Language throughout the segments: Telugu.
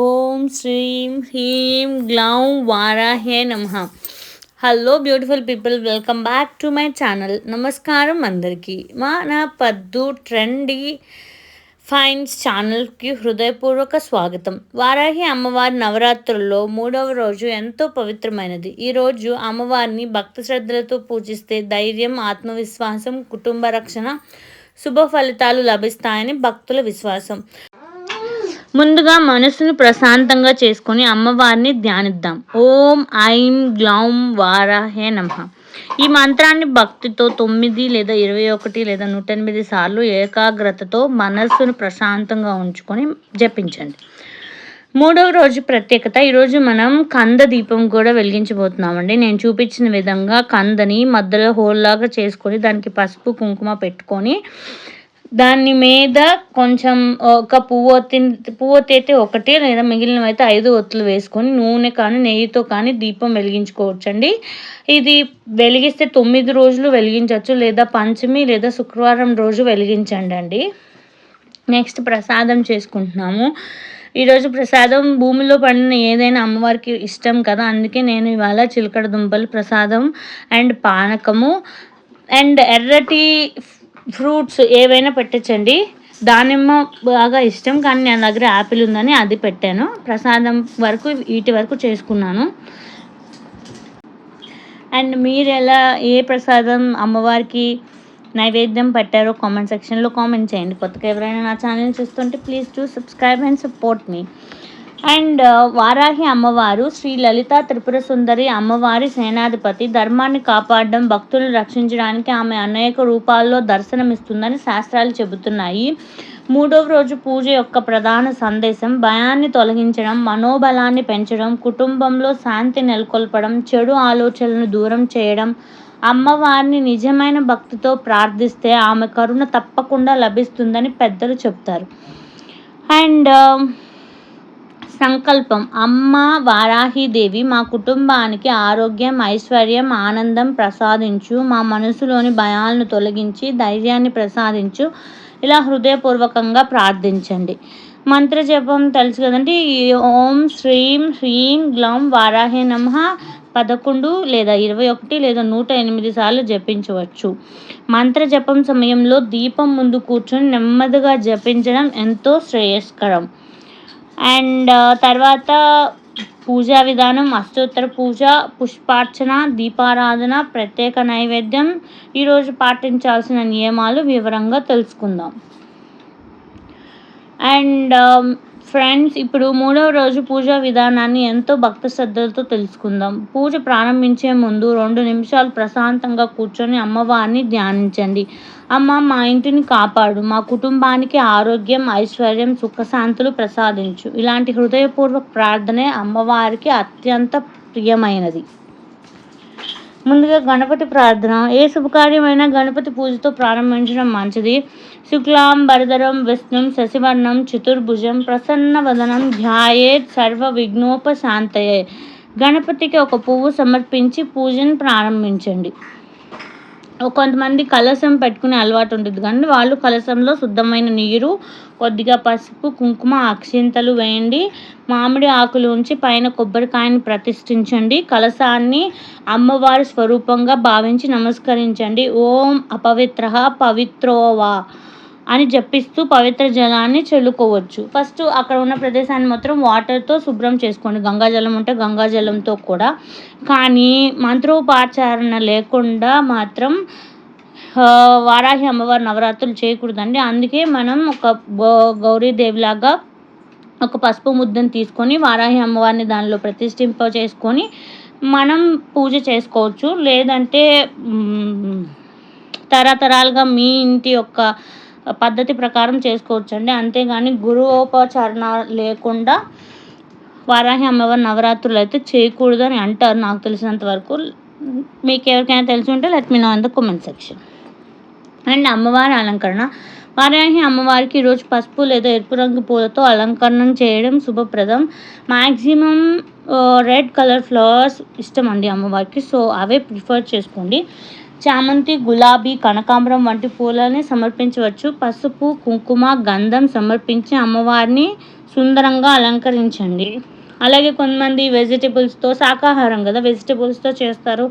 ఓం శ్రీం హ్రీం గ్లౌం వారాహే నమః. Hello beautiful people, welcome back to my channel. నమస్కారం అందరికీ. మన పద్దు ట్రెండీ ఫైన్స్ ఛానల్కి హృదయపూర్వక స్వాగతం. వారాహి అమ్మవారి నవరాత్రుల్లో 3వ రోజు ఎంతో పవిత్రమైనది. ఈరోజు అమ్మవారిని భక్తి శ్రద్ధలతో పూజిస్తే ధైర్యం, ఆత్మవిశ్వాసం, కుటుంబ రక్షణ, శుభ ఫలితాలు లభిస్తాయని భక్తుల విశ్వాసం. ముందుగా మనసును ప్రశాంతంగా చేసుకొని అమ్మవారిని ధ్యానిద్దాం. ఓం ఐం గ్లౌం వారాహే నమః. ఈ మంత్రాన్ని భక్తితో 9 లేదా 21 లేదా 108 సార్లు ఏకాగ్రతతో మనస్సును ప్రశాంతంగా ఉంచుకొని జపించండి. 3వ రోజు ప్రత్యేకత. ఈరోజు మనం కంద దీపం కూడా వెలిగించబోతున్నామండి. నేను చూపించిన విధంగా కందని మధ్యలో హోల్లాగా చేసుకొని దానికి పసుపు కుంకుమ పెట్టుకొని దాని మీద కొంచెం ఒక పువ్వొత్తి అయితే ఒకటి లేదా మిగిలినవి అయితే 5 ఒత్తులు వేసుకొని నూనె కానీ నెయ్యితో కానీ దీపం వెలిగించుకోవచ్చండి. ఇది వెలిగిస్తే 9 రోజులు వెలిగించవచ్చు, లేదా పంచమి లేదా శుక్రవారం రోజు వెలిగించండి అండి. నెక్స్ట్ ప్రసాదం చేసుకుంటున్నాము. ఈరోజు ప్రసాదం భూమిలో పండిన ఏదైనా అమ్మవారికి ఇష్టం కదా, అందుకే నేను ఇవాళ చిలకడ దుంపలు ప్రసాదం అండ్ పానకము అండ్ ఎర్రటి ఫ్రూట్స్ ఏవైనా పెట్టచ్చండి. దానిమ్మ బాగా ఇష్టం, కానీ నా దగ్గర యాపిల్ ఉందని అది పెట్టాను. ప్రసాదం వరకు వీటి వరకు చేసుకున్నాను. అండ్ మీరు ఏ ప్రసాదం అమ్మవారికి నైవేద్యం పెట్టారో కామెంట్ సెక్షన్లో కామెంట్ చేయండి. కొత్తగా ఎవరైనా నా ఛానల్ చూస్తుంటే please do subscribe and support me. And Varahi అమ్మవారు శ్రీ లలితా త్రిపుర సుందరి అమ్మవారి సేనాధిపతి. ధర్మాన్ని కాపాడడం, భక్తులను రక్షించడానికి ఆమె అనేక రూపాల్లో దర్శనమిస్తుందని శాస్త్రాలు చెబుతున్నాయి. 3వ రోజు పూజ యొక్క ప్రధాన సందేశం భయాన్ని తొలగించడం, మనోబలాన్ని పెంచడం, కుటుంబంలో శాంతి నెలకొల్పడం, చెడు ఆలోచనలను దూరం చేయడం. అమ్మవారిని నిజమైన భక్తితో ప్రార్థిస్తే ఆమె కరుణ తప్పకుండా లభిస్తుందని పెద్దలు చెప్తారు. అండ్ సంకల్పం. అమ్మ వారాహిదేవి, మా కుటుంబానికి ఆరోగ్యం, ఐశ్వర్యం, ఆనందం ప్రసాదించు. మా మనసులోని భయాలను తొలగించి ధైర్యాన్ని ప్రసాదించు. ఇలా హృదయపూర్వకంగా ప్రార్థించండి. మంత్ర జపం తెలుసు కదండి. ఓం శ్రీం హ్రీం గ్లౌం వారాహే నమః 11 లేదా 21 లేదా 108 సార్లు జపించవచ్చు. మంత్ర జపం సమయంలో దీపం ముందు కూర్చొని నెమ్మదిగా జపించడం ఎంతో శ్రేయస్కరం. అండ్ తర్వాత పూజా విధానం. అష్టోత్తర పూజ, పుష్పార్చన, దీపారాధన, ప్రత్యేక నైవేద్యం. ఈరోజు పాటించాల్సిన నియమాలు వివరంగా తెలుసుకుందాం. అండ్ ఫ్రెండ్స్, ఇప్పుడు 3వ రోజు పూజా విధానాన్ని ఎంతో భక్తి శ్రద్ధలతో తెలుసుకుందాం. పూజ ప్రారంభించే ముందు 2 నిమిషాలు ప్రశాంతంగా కూర్చొని అమ్మవారిని ధ్యానించండి. అమ్మ, మా ఇంటిని కాపాడు, మా కుటుంబానికి ఆరోగ్యం, ఐశ్వర్యం, సుఖశాంతులు ప్రసాదించు. ఇలాంటి హృదయపూర్వక ప్రార్థనే అమ్మవారికి అత్యంత ప్రియమైనది. ముందుగా గణపతి ప్రార్థన. ఏ శుభకార్యమైనా గణపతి పూజతో ప్రారంభించడం మంచిది. శుక్లాం వరదరం విష్ణుం శశివర్ణం చతుర్భుజం ప్రసన్నవదనం ధ్యాయేత్ సర్వ విఘ్నోపశాంతయే. గణపతికి ఒక పువ్వు సమర్పించి పూజను ప్రారంభించండి. కొంతమంది కలశం పెట్టుకునే అలవాటు ఉంటుంది, కానీ వాళ్ళు కలశంలో శుద్ధమైన నీరు, కొద్దిగా పసుపు, కుంకుమ, అక్షింతలు వేయండి. మామిడి ఆకులు ఉంచి పైన కొబ్బరికాయని ప్రతిష్ఠించండి. కలశాన్ని అమ్మవారి స్వరూపంగా భావించి నమస్కరించండి. ఓం అపవిత్రః పవిత్రోవా అని జపిస్తూ పవిత్ర జలాన్ని చల్లుకోవచ్చు. ఫస్ట్ అక్కడ ఉన్న ప్రదేశాన్ని మాత్రం వాటర్తో శుభ్రం చేసుకోండి. గంగాజలం ఉంటే గంగాజలంతో కూడా. కానీ మంత్రోపాచారణ లేకుండా మాత్రం వారాహి అమ్మవారి నవరాత్రులు చేయకూడదండి. అందుకే మనం ఒక గౌరీదేవిలాగా ఒక పసుపు ముద్దను తీసుకొని వారాహి అమ్మవారిని దానిలో ప్రతిష్ఠింప చేసుకొని మనం పూజ చేసుకోవచ్చు. లేదంటే తరతరాలుగా మీ ఇంటి యొక్క పద్ధతి ప్రకారం చేసుకోవచ్చండి. అంతేగాని గురువుపచారణ లేకుండా వారాహి అమ్మవారి నవరాత్రులు అయితే చేయకూడదు అని అంటారు, నాకు తెలిసినంత వరకు. మీకు ఎవరికైనా తెలిసి ఉంటే let me know in the comment section. And అమ్మవారి అలంకరణ. వారాహి అమ్మవారికి ఈరోజు పసుపు లేదా ఎరుపు రంగు పూలతో అలంకరణ చేయడం శుభప్రదం. మ్యాక్సిమం రెడ్ కలర్ ఫ్లవర్స్ ఇష్టం అండి అమ్మవారికి, సో అవే ప్రిఫర్ చేసుకోండి. చామంతి, గులాబీ, కనకాంబరం వంటి పూలని సమర్పించవచ్చు. పసుపు, కుంకుమ, గంధం సమర్పించి అమ్మవారిని సుందరంగా అలంకరించండి. అలాగే కొంతమంది వెజిటబుల్స్తో, శాకాహారం కదా, వెజిటబుల్స్తో చేస్తారు.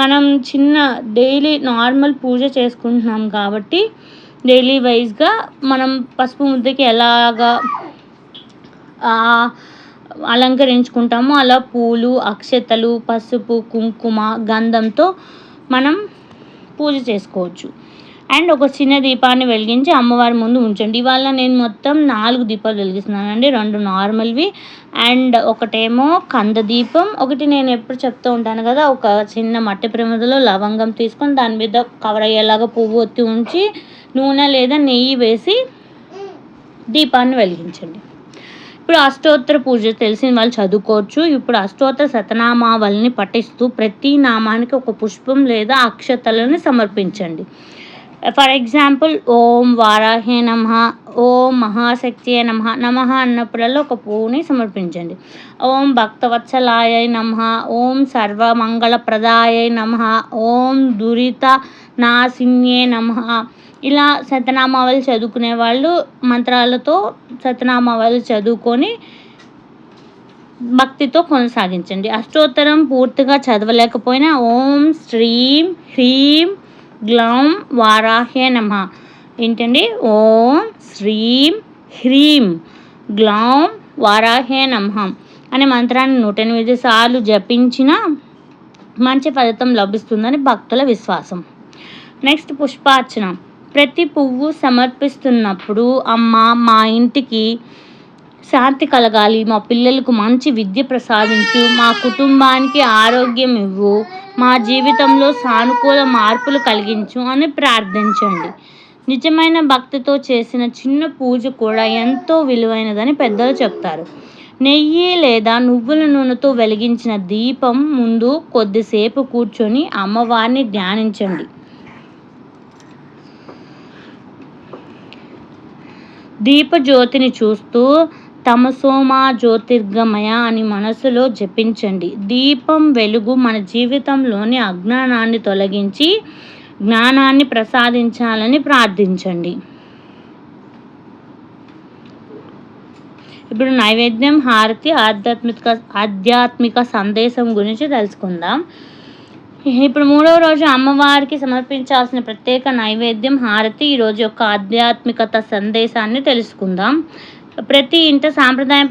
మనం చిన్న డైలీ నార్మల్ పూజ చేసుకుంటున్నాం కాబట్టి డైలీ వైజ్గా మనం పసుపు ముద్దకి ఎలాగా అలంకరించుకుంటామో అలా పూలు, అక్షతలు, పసుపు, కుంకుమ, గంధంతో మనం పూజ చేసుకోవచ్చు. అండ్ ఒక చిన్న దీపాన్ని వెలిగించి అమ్మవారి ముందు ఉంచండి. ఇవాళ నేను మొత్తం 4 దీపాలు వెలిగిస్తున్నానండి. 2 నార్మల్వి అండ్ ఒకటేమో కంద దీపం. ఒకటి నేను ఎప్పుడు చెప్తూ ఉంటాను కదా, ఒక చిన్న మట్టి ప్రమిదలో లవంగం తీసుకొని దాని మీద కవర్ అయ్యేలాగా పువ్వు ఒత్తి ఉంచి నూనె లేదా నెయ్యి వేసి దీపాన్ని వెలిగించండి. ఇప్పుడు అష్టోత్తర పూజ తెలిసిన వాళ్ళు చదువుకోవచ్చు. ఇప్పుడు అష్టోత్తర శతనామావళిని పఠిస్తూ ప్రతి నామానికి ఒక పుష్పం లేదా అక్షతలను సమర్పించండి. ఫర్ ఎగ్జాంపుల్ ఓం వారాహే నమః, ఓం మహాశక్తియే నమః, నమః అన్నప్పుడల్లా ఒక పువ్వుని సమర్పించండి. ఓం భక్తవత్సలాయ నమః, ఓం సర్వమంగళప్రదాయ నమః, ఓం దురిత నాశిన్యే నమః. ఇలా శతనామావళి చదువుకునే వాళ్ళు మంత్రాలతో శతనామావళి చదువుకొని భక్తితో కొనసాగించండి. అష్టోత్తరం పూర్తిగా చదవలేకపోయినా ఓం శ్రీం హ్రీం గ్లౌం వారాహే నమః ఏంటండి, ఓం శ్రీం హ్రీం గ్లౌం వారాహే నమః అనే మంత్రాన్ని 108 సార్లు జపించిన మంచి ఫలితం లభిస్తుందని భక్తుల విశ్వాసం. నెక్స్ట్ పుష్పార్చన. ప్రతి పువ్వు సమర్పిస్తున్నప్పుడు అమ్మ మా ఇంటికి శాంతి కలగాలి, మా పిల్లలకు మంచి విద్య ప్రసాదించు, మా కుటుంబానికి ఆరోగ్యం ఇవ్వు, మా జీవితంలో సానుకూల మార్పులు కలిగించు అని ప్రార్థించండి. నిజమైన భక్తితో చేసిన చిన్న పూజ కూడా ఎంతో విలువైనదని పెద్దలు చెప్తారు. నెయ్యి లేదా నువ్వుల నూనెతో వెలిగించిన దీపం ముందు కొద్దిసేపు కూర్చొని అమ్మవారిని ధ్యానించండి. దీపజ్యోతిని చూస్తూ తమసోమా జ్యోతిర్గమయ అని మనసులో జపించండి. దీపం వెలుగు మన జీవితంలోని అజ్ఞానాన్ని తొలగించి జ్ఞానాన్ని ప్రసాదించాలని ప్రార్థించండి. ఇప్పుడు నైవేద్యం, హారతి, ఆధ్యాత్మిక సందేశం గురించి తెలుసుకుందాం. ఇప్పుడు 3వ రోజు అమ్మవారికి సమర్పించాల్సిన ప్రత్యేక నైవేద్యం హారతి. ఈరోజు యొక్క ఆధ్యాత్మికత సందేశాన్ని తెలుసుకుందాం. ప్రతి ఇంట సాంప్రదాయం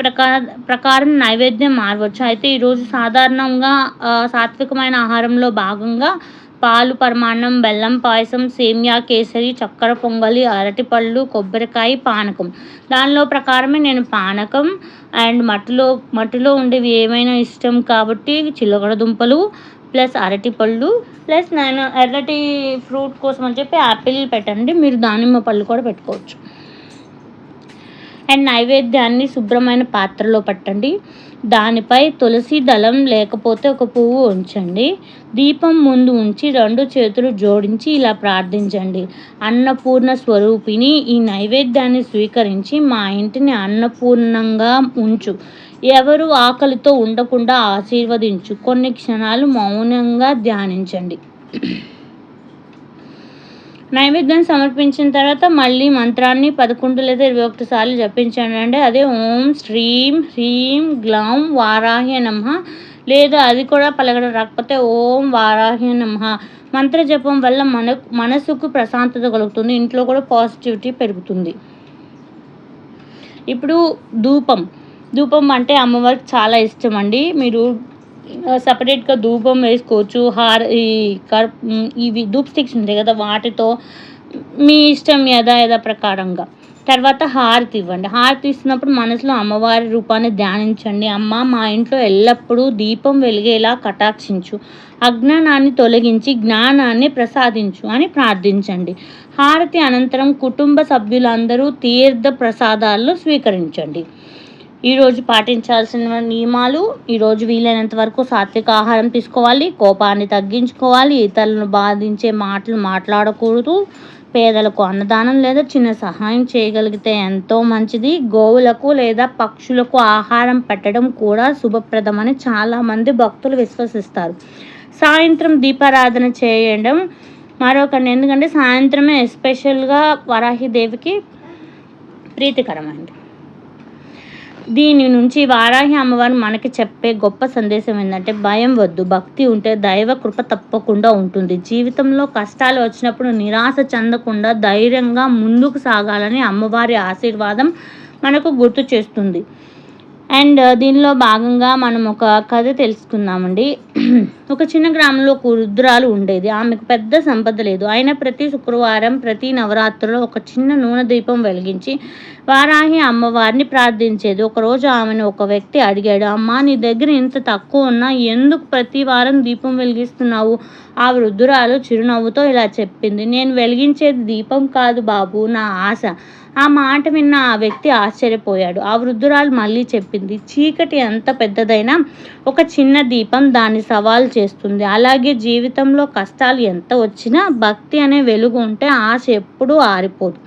ప్రకారం నైవేద్యం మారవచ్చు. అయితే ఈరోజు సాధారణంగా సాత్వికమైన ఆహారంలో భాగంగా పాలు పరమాన్నం, బెల్లం పాయసం, సేమియా కేసరి, చక్కెర పొంగలి, అరటిపళ్ళు, కొబ్బరికాయ, పానకం. దానిలో ప్రకారమే నేను పానకం అండ్ మట్టిలో ఉండేవి ఏమైనా ఇష్టం కాబట్టి చిలకడ దుంపలు ప్లస్ అరటిపళ్ళు ప్లస్ నేను ఎర్రటి ఫ్రూట్ కోసం అని చెప్పి యాపిల్ పెట్టండి. మీరు దానిమ్మ పళ్ళు కూడా పెట్టుకోవచ్చు. అండ్ నైవేద్యాన్ని శుభ్రమైన పాత్రలో పెట్టండి. దానిపై తులసి దళం లేకపోతే ఒక పువ్వు ఉంచండి. దీపం ముందు ఉంచి 2 చేతులు జోడించి ఇలా ప్రార్థించండి. అన్నపూర్ణ స్వరూపిణి, ఈ నైవేద్యాన్ని స్వీకరించి మా ఇంటిని అన్నపూర్ణంగా ఉంచు. ఎవరు ఆకలితో ఉండకుండా ఆశీర్వదించు. కొన్ని క్షణాలు మౌనంగా ధ్యానించండి. నైవేద్యం సమర్పించిన తర్వాత మళ్ళీ మంత్రాన్ని 11 లేదా 21 సార్లు జపించండి. అంటే అదే ఓం శ్రీం హ్రీం గ్లౌం వారాహ్య నమః, లేదా అది కూడా పలకడం రాకపోతే ఓం వారాహ్య నమః. మంత్ర జపం వల్ల మనసుకు ప్రశాంతత కలుగుతుంది, ఇంట్లో కూడా పాజిటివిటీ పెరుగుతుంది. ఇప్పుడు ధూపం అంటే అమ్మవారికి చాలా ఇష్టం అండి. మీరు సపరేట్గా ధూపం వేసుకోవచ్చు. ఇవి ధూప్ స్టిక్స్ ఉంటాయి కదా, వాటితో మీ ఇష్టం యథా ప్రకారంగా. తర్వాత హారతి ఇవ్వండి. హారతి ఇస్తున్నప్పుడు మనసులో అమ్మవారి రూపాన్ని ధ్యానించండి. అమ్మ మా ఇంట్లో ఎల్లప్పుడూ దీపం వెలిగేలా కటాక్షించు, అజ్ఞానాన్ని తొలగించి జ్ఞానాన్ని ప్రసాదించు అని ప్రార్థించండి. హారతి అనంతరం కుటుంబ సభ్యులందరూ తీర్థ ప్రసాదాలను స్వీకరించండి. ఈరోజు పాటించాల్సిన నియమాలు: ఈరోజు వీలైనంత వరకు సాత్విక ఆహారం తీసుకోవాలి, కోపాన్ని తగ్గించుకోవాలి, ఇతరులను బాధించే మాటలు మాట్లాడకూడదు, పేదలకు అన్నదానం లేదా చిన్న సహాయం చేయగలిగితే ఎంతో మంచిది. గోవులకు లేదా పక్షులకు ఆహారం పెట్టడం కూడా శుభప్రదమని చాలామంది భక్తులు విశ్వసిస్తారు. సాయంత్రం దీపారాధన చేయడం మరొకటి, ఎందుకంటే సాయంత్రమే ఎస్పెషల్గా వరాహిదేవికి ప్రీతికరమైనది. దీని నుంచి వారాహి అమ్మవారు మనకి చెప్పే గొప్ప సందేశం ఏంటంటే, భయం వద్దు, భక్తి ఉంటే దైవ కృప తప్పకుండా ఉంటుంది. జీవితంలో కష్టాలు వచ్చినప్పుడు నిరాశ చెందకుండా ధైర్యంగా ముందుకు సాగాలని అమ్మవారి ఆశీర్వాదం మనకు గుర్తు చేస్తుంది. అండ్ దీనిలో భాగంగా మనం ఒక కథ తెలుసుకుందామండి. ఒక చిన్న గ్రామంలో ఒక వృద్ధురాలు ఉండేది. ఆమెకు పెద్ద సంపద లేదు. అయినా ప్రతి శుక్రవారం, ప్రతి నవరాత్రిలో ఒక చిన్న నూనె దీపం వెలిగించి వారాహి అమ్మవారిని ప్రార్థించేది. ఒకరోజు ఆమెను ఒక వ్యక్తి అడిగాడు, అమ్మా, నీ దగ్గర ఇంత తక్కువ ఉన్నా ఎందుకు ప్రతి వారం దీపం వెలిగిస్తున్నావు? ఆ వృద్ధురాలు చిరునవ్వుతో ఇలా చెప్పింది, నేను వెలిగించేది దీపం కాదు బాబు, నా ఆశ. ఆ మాట విన్న ఆ వ్యక్తి ఆశ్చర్యపోయాడు. ఆ వృద్ధురాలు మళ్ళీ చెప్పింది, చీకటి ఎంత పెద్దదైనా ఒక చిన్న దీపం దాన్ని సవాల్ చేస్తుంది. అలాగే జీవితంలో కష్టాలు ఎంత వచ్చినా భక్తి అనే వెలుగు ఉంటే ఆశ ఎప్పుడూ ఆరిపోదు.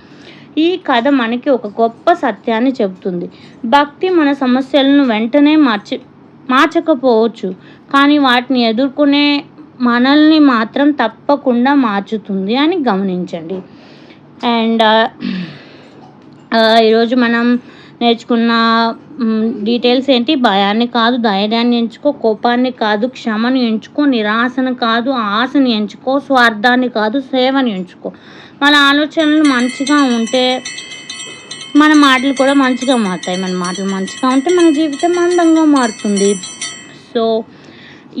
ఈ కథ మనకి ఒక గొప్ప సత్యాన్ని చెబుతుంది. భక్తి మన సమస్యలను వెంటనే మార్చకపోవచ్చు, కానీ వాటిని ఎదుర్కొనే మనల్ని మాత్రం తప్పకుండా మార్చుతుంది అని గమనించండి. అండ్ ఈరోజు మనం నేర్చుకున్న డీటెయిల్స్ ఏంటి? భయాన్ని కాదు ధైర్యాన్ని ఎంచుకో, కోపాన్ని కాదు క్షమను ఎంచుకో, నిరాశను కాదు ఆశని ఎంచుకో, స్వార్థాన్ని కాదు సేవని ఎంచుకో. మన ఆలోచనలు మంచిగా ఉంటే మన మాటలు కూడా మంచిగా మారుతాయి. మన మాటలు మంచిగా ఉంటే మన జీవితం అందంగా మారుతుంది. సో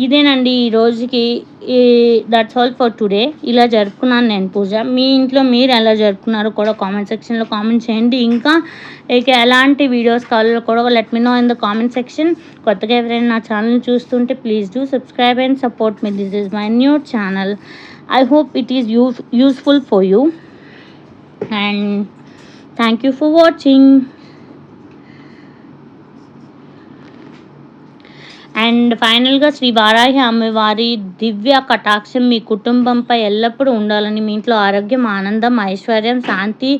ఇదేనండి ఈ రోజుకి. That's all for today. ఇలా జరుపుకున్నాను నేను పూజ. మీ ఇంట్లో మీరు ఎలా జరుపుకున్నారో కూడా కామెంట్ సెక్షన్లో కామెంట్ చేయండి. ఇంకా ఎలాంటి వీడియోస్ కావాలో కూడా let me know in the comment section. కొత్తగా ఎవరైనా నా ఛానల్ని చూస్తుంటే please do subscribe and support me. This is my new channel. I hope it is useful for you, and thank you for watching. And ఫైనల్గా శ్రీ వారాహి అమ్మవారి దివ్య కటాక్షం మీ కుటుంబంపై ఎల్లప్పుడూ ఉండాలని, మీ ఇంట్లో ఆరోగ్యం, ఆనందం, ఐశ్వర్యం, శాంతి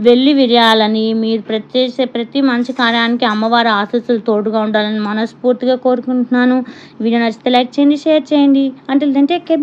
వెళ్ళి విరియాలని, మీరు ప్రతి మంచి కార్యానికి అమ్మవారి ఆశీస్సులు తోడుగా ఉండాలని మనస్ఫూర్తిగా కోరుకుంటున్నాను. వీడియో నచ్చితే లైక్ చేయండి, షేర్ చేయండి. Until then take care.